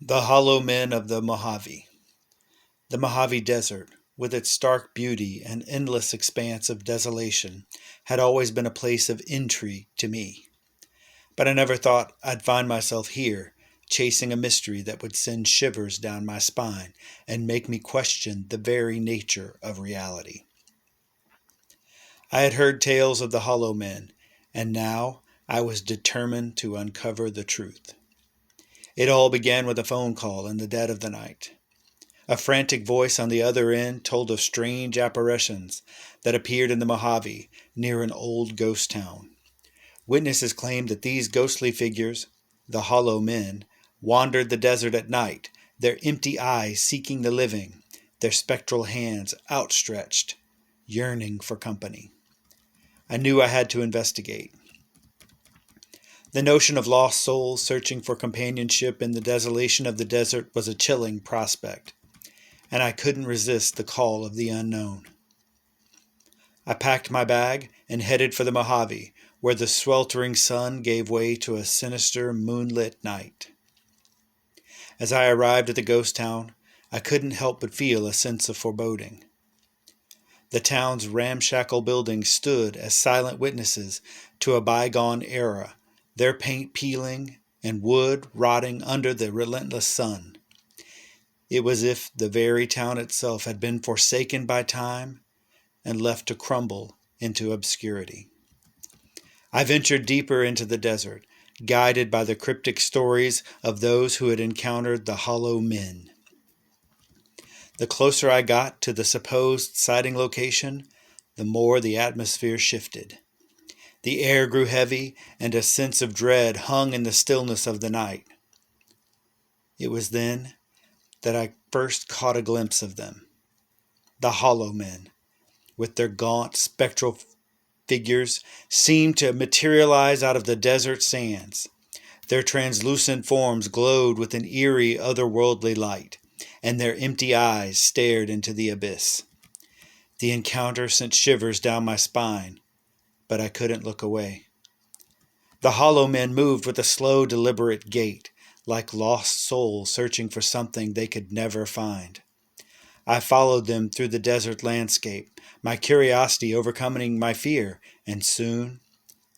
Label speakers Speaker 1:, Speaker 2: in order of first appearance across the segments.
Speaker 1: The hollow men of the Mojave. The Mojave Desert, with its stark beauty and endless expanse of desolation, had always been a place of intrigue to me. But I never thought I'd find myself here, chasing a mystery that would send shivers down my spine and make me question the very nature of reality. I had heard tales of the hollow men, and now I was determined to uncover the truth. It all began with a phone call in the dead of the night. A frantic voice on the other end told of strange apparitions that appeared in the Mojave near an old ghost town. Witnesses claimed that these ghostly figures, the hollow men, wandered the desert at night, their empty eyes seeking the living, their spectral hands outstretched, yearning for company. I knew I had to investigate. The notion of lost souls searching for companionship in the desolation of the desert was a chilling prospect, and I couldn't resist the call of the unknown. I packed my bag and headed for the Mojave, where the sweltering sun gave way to a sinister moonlit night. As I arrived at the ghost town, I couldn't help but feel a sense of foreboding. The town's ramshackle buildings stood as silent witnesses to a bygone era, their paint peeling and wood rotting under the relentless sun. It was as if the very town itself had been forsaken by time and left to crumble into obscurity. I ventured deeper into the desert, guided by the cryptic stories of those who had encountered the hollow men. The closer I got to the supposed sighting location, the more the atmosphere shifted. The air grew heavy, and a sense of dread hung in the stillness of the night. It was then that I first caught a glimpse of them. The hollow men, with their gaunt, spectral figures, seemed to materialize out of the desert sands. Their translucent forms glowed with an eerie, otherworldly light, and their empty eyes stared into the abyss. The encounter sent shivers down my spine, but I couldn't look away. The hollow men moved with a slow, deliberate gait, like lost souls searching for something they could never find. I followed them through the desert landscape, my curiosity overcoming my fear, and soon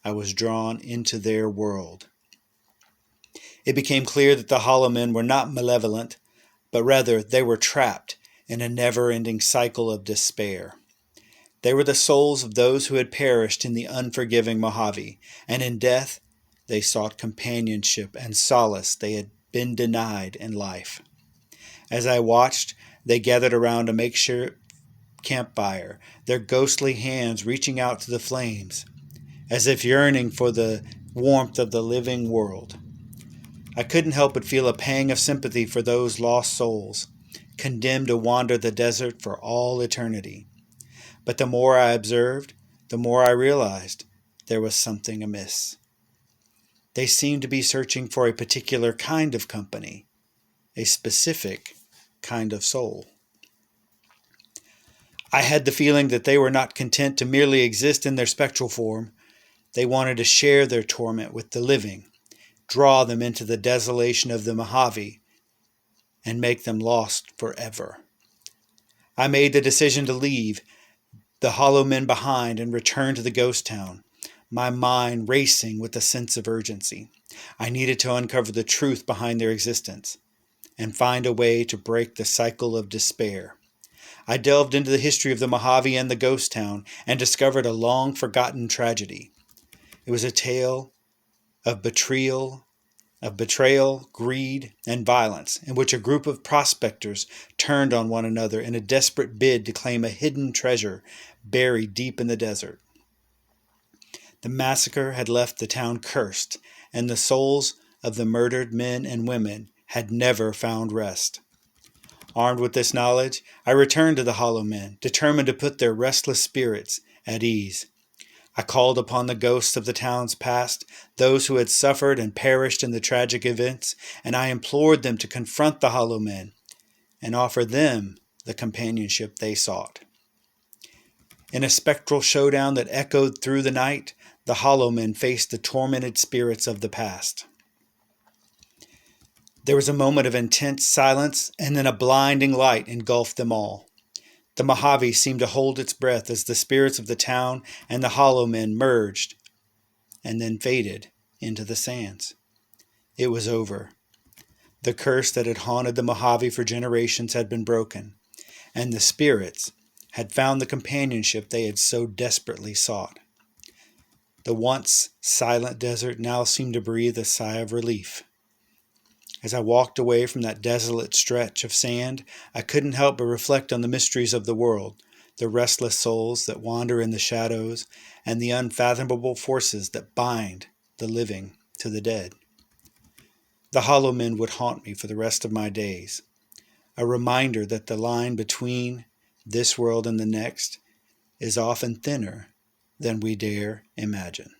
Speaker 1: I was drawn into their world. It became clear that the hollow men were not malevolent, but rather they were trapped in a never-ending cycle of despair. They were the souls of those who had perished in the unforgiving Mojave, and in death they sought companionship and solace they had been denied in life. As I watched, they gathered around a makeshift campfire, their ghostly hands reaching out to the flames, as if yearning for the warmth of the living world. I couldn't help but feel a pang of sympathy for those lost souls, condemned to wander the desert for all eternity. But the more I observed, the more I realized there was something amiss. They seemed to be searching for a particular kind of company, a specific kind of soul. I had the feeling that they were not content to merely exist in their spectral form. They wanted to share their torment with the living, draw them into the desolation of the Mojave, and make them lost forever. I made the decision to leave the hollow men behind and return to the ghost town, my mind racing with a sense of urgency. I needed to uncover the truth behind their existence and find a way to break the cycle of despair. I delved into the history of the Mojave and the ghost town and discovered a long-forgotten tragedy. It was a tale of betrayal, greed, and violence, in which a group of prospectors turned on one another in a desperate bid to claim a hidden treasure buried deep in the desert. The massacre had left the town cursed, and the souls of the murdered men and women had never found rest. Armed with this knowledge, I returned to the hollow men, determined to put their restless spirits at ease. I called upon the ghosts of the town's past, those who had suffered and perished in the tragic events, and I implored them to confront the hollow men and offer them the companionship they sought. In a spectral showdown that echoed through the night, the hollow men faced the tormented spirits of the past. There was a moment of intense silence, and then a blinding light engulfed them all. The Mojave seemed to hold its breath as the spirits of the town and the hollow men merged and then faded into the sands. It was over. The curse that had haunted the Mojave for generations had been broken, and the spirits had found the companionship they had so desperately sought. The once silent desert now seemed to breathe a sigh of relief. As I walked away from that desolate stretch of sand, I couldn't help but reflect on the mysteries of the world, the restless souls that wander in the shadows, and the unfathomable forces that bind the living to the dead. The hollow men would haunt me for the rest of my days, a reminder that the line between this world and the next is often thinner than we dare imagine.